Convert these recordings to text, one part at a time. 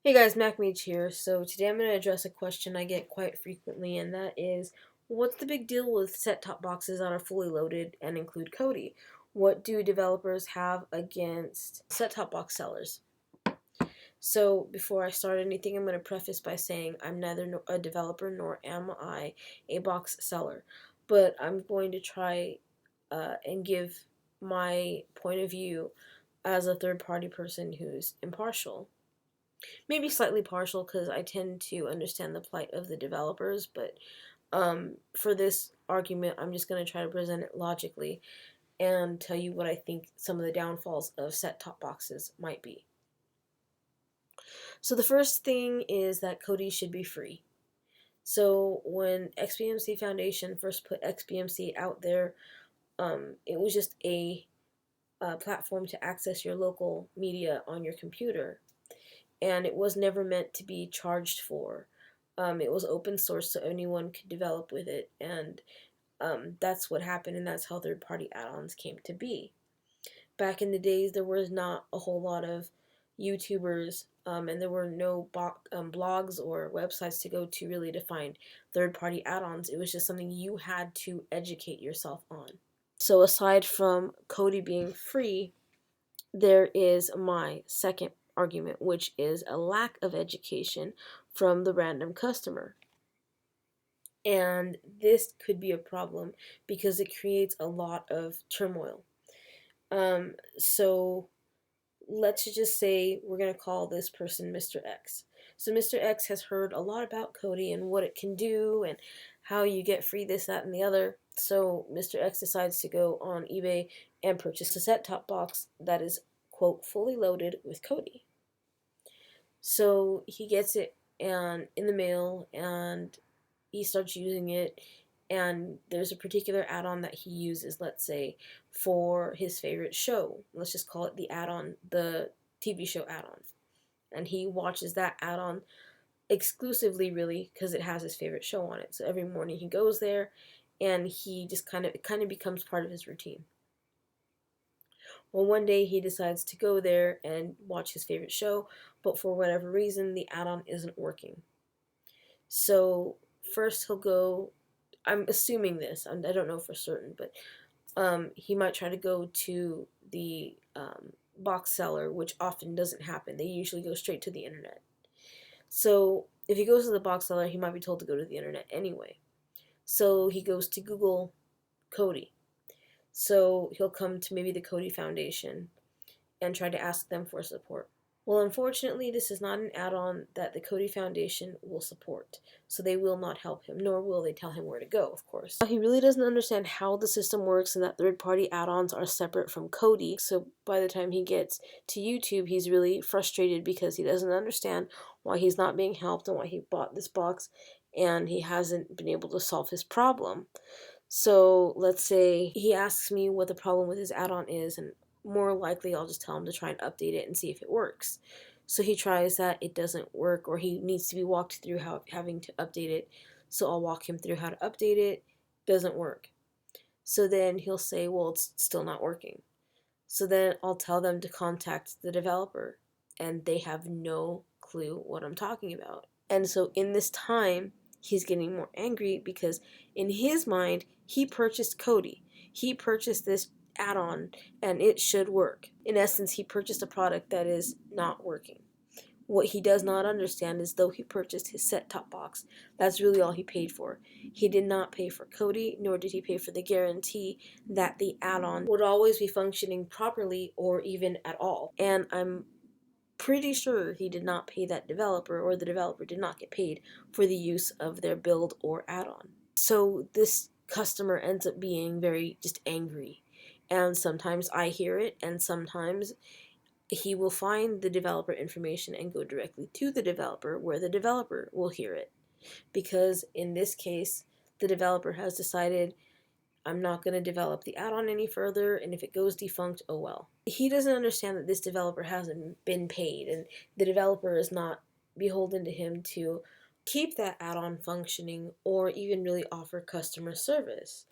Hey guys, MacMage here. So today I'm going to address a question I get quite frequently, and that is, what's the big deal with set-top boxes that are fully loaded and include Kodi? What do developers have against set-top box sellers? So before I start anything, I'm going to preface by saying I'm neither a developer nor am I a box seller, but I'm going to try and give my point of view as a third-party person who's impartial. Maybe slightly partial because I tend to understand the plight of the developers, but for this argument, I'm just going to try to present it logically and tell you what I think some of the downfalls of set-top boxes might be. So the first thing is that Kodi should be free. So when XBMC Foundation first put XBMC out there, it was just a platform to access your local media on your computer, and it was never meant to be charged for. It was open source, so anyone could develop with it, and that's what happened, and that's how third-party add-ons came to be. Back in the days, there was not a whole lot of YouTubers, and there were no blogs or websites to go to really to find third-party add-ons. It was just something you had to educate yourself on. So aside from Kodi being free, there is my second argument, which is a lack of education from the random customer. And this could be a problem because it creates a lot of turmoil. So let's just say we're going to call this person Mr. X. So Mr. X has heard a lot about Kodi and what it can do and how you get free this, that, and the other. So Mr. X decides to go on eBay and purchase a set-top box that is, quote, fully loaded with Kodi. So he gets it and in the mail, and he starts using it, and there's a particular add-on that he uses, let's say, for his favorite show. Let's just call it the add-on, the TV show add-on. And he watches that add-on exclusively, really, because it has his favorite show on it. So every morning he goes there, and he just it kind of becomes part of his routine. Well, one day he decides to go there and watch his favorite show, but for whatever reason, the add-on isn't working. So first he'll go, I'm assuming this, I don't know for certain, but he might try to go to the box seller, which often doesn't happen. They usually go straight to the internet. So if he goes to the box seller, he might be told to go to the internet anyway. So he goes to Google Kodi. So he'll come to maybe the Kodi Foundation and try to ask them for support. Well, unfortunately, this is not an add-on that the Kodi Foundation will support, so they will not help him, nor will they tell him where to go, of course. He really doesn't understand how the system works and that third-party add-ons are separate from Kodi, so by the time he gets to YouTube, he's really frustrated because he doesn't understand why he's not being helped and why he bought this box, and he hasn't been able to solve his problem. So let's say he asks me what the problem with his add-on is, and more likely I'll just tell him to try and update it and see if it works. So he tries that, it doesn't work, or he needs to be walked through how having to update it. So I'll walk him through how to update it. Doesn't work. So then he'll say, well, it's still not working. So then I'll tell them to contact the developer, and they have no clue what I'm talking about. And so in this time, he's getting more angry because in his mind, he purchased Kodi. He purchased this add-on and it should work. In essence, he purchased a product that is not working. What he does not understand is though he purchased his set-top box, that's really all he paid for. He did not pay for Kodi, nor did he pay for the guarantee that the add-on would always be functioning properly or even at all. And I'm pretty sure he did not pay that developer, or the developer did not get paid for the use of their build or add-on. So this customer ends up being very just angry, and sometimes I hear it, and sometimes he will find the developer information and go directly to the developer where the developer will hear it, because in this case the developer has decided, I'm not going to develop the add-on any further, and if it goes defunct, oh well. He doesn't understand that this developer hasn't been paid, and the developer is not beholden to him to keep that add-on functioning or even really offer customer service.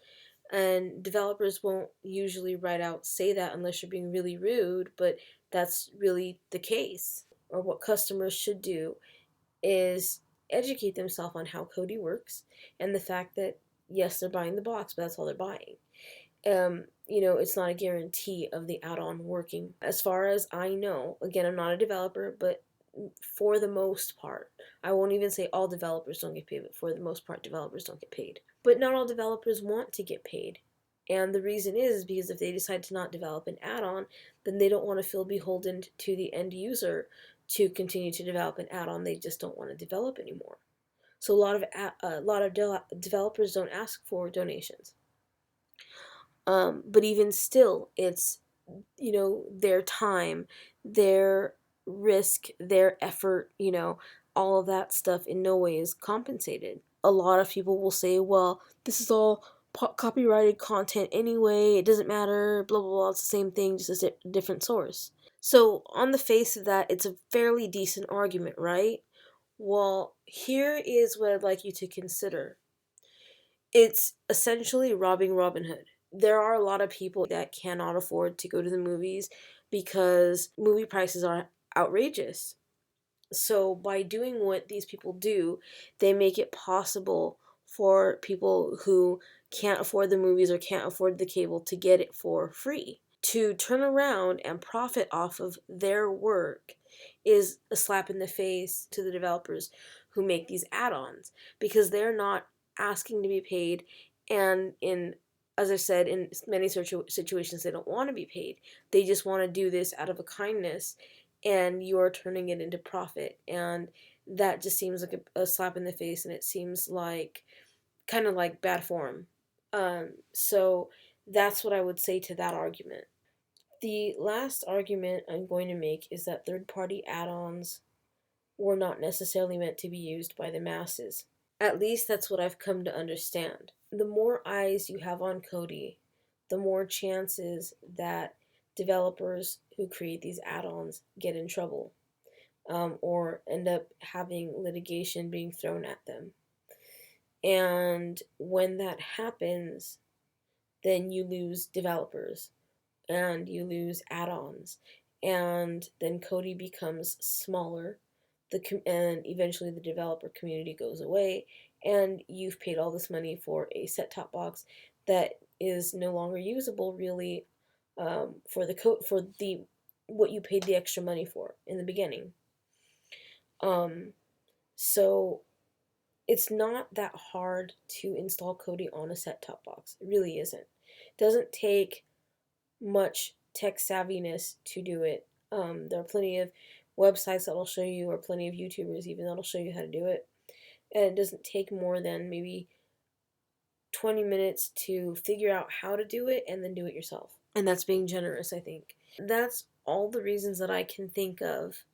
And developers won't usually say that unless you're being really rude, but that's really the case. or what customers should do is educate themselves on how Kodi works and the fact that, yes, they're buying the box, but that's all they're buying. It's not a guarantee of the add-on working. As far as I know, again, I'm not a developer, but for the most part, I won't even say all developers don't get paid, but for the most part, developers don't get paid. But not all developers want to get paid. And the reason is because if they decide to not develop an add-on, then they don't want to feel beholden to the end user to continue to develop an add-on they just don't want to develop anymore. So a lot of developers don't ask for donations. But even still, it's, their time, their risk, their effort, all of that stuff in no way is compensated. A lot of people will say, well, this is all copyrighted content anyway, it doesn't matter, blah, blah, blah, it's the same thing, just a different source. So on the face of that, it's a fairly decent argument, right? Well, here is what I'd like you to consider. It's essentially robbing Robin Hood. There are a lot of people that cannot afford to go to the movies because movie prices are outrageous. So by doing what these people do, they make it possible for people who can't afford the movies or can't afford the cable to get it for free. To turn around and profit off of their work is a slap in the face to the developers who make these add-ons, because they're not asking to be paid, and as I said, in many situations they don't want to be paid. They just want to do this out of a kindness, and you're turning it into profit, and that just seems like a slap in the face, and it seems like kind of like bad form. So that's what I would say to that argument. The last argument I'm going to make is that third-party add-ons were not necessarily meant to be used by the masses. At least that's what I've come to understand. The more eyes you have on Kodi, the more chances that developers who create these add-ons get in trouble, or end up having litigation being thrown at them. And when that happens, then you lose developers and you lose add-ons, and then Kodi becomes smaller, and eventually the developer community goes away, and you've paid all this money for a set-top box that is no longer usable really, for the what you paid the extra money for in the beginning. So it's not that hard to install Kodi on a set-top box. It really isn't. It doesn't take much tech savviness to do it. There are plenty of websites that'll show you, or plenty of YouTubers even that'll show you how to do it. And it doesn't take more than maybe 20 minutes to figure out how to do it and then do it yourself. And that's being generous, I think. That's all the reasons that I can think of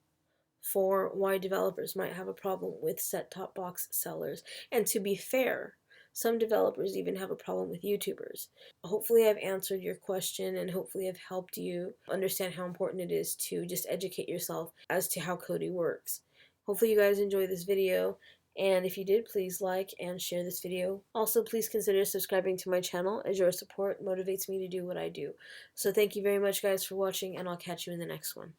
for why developers might have a problem with set-top box sellers. And to be fair, some developers even have a problem with YouTubers. Hopefully I've answered your question, and hopefully I've helped you understand how important it is to just educate yourself as to how Kodi works. Hopefully you guys enjoy this video, and if you did, please like and share this video. Also, please consider subscribing to my channel, as your support motivates me to do what I do. So thank you very much guys for watching, and I'll catch you in the next one.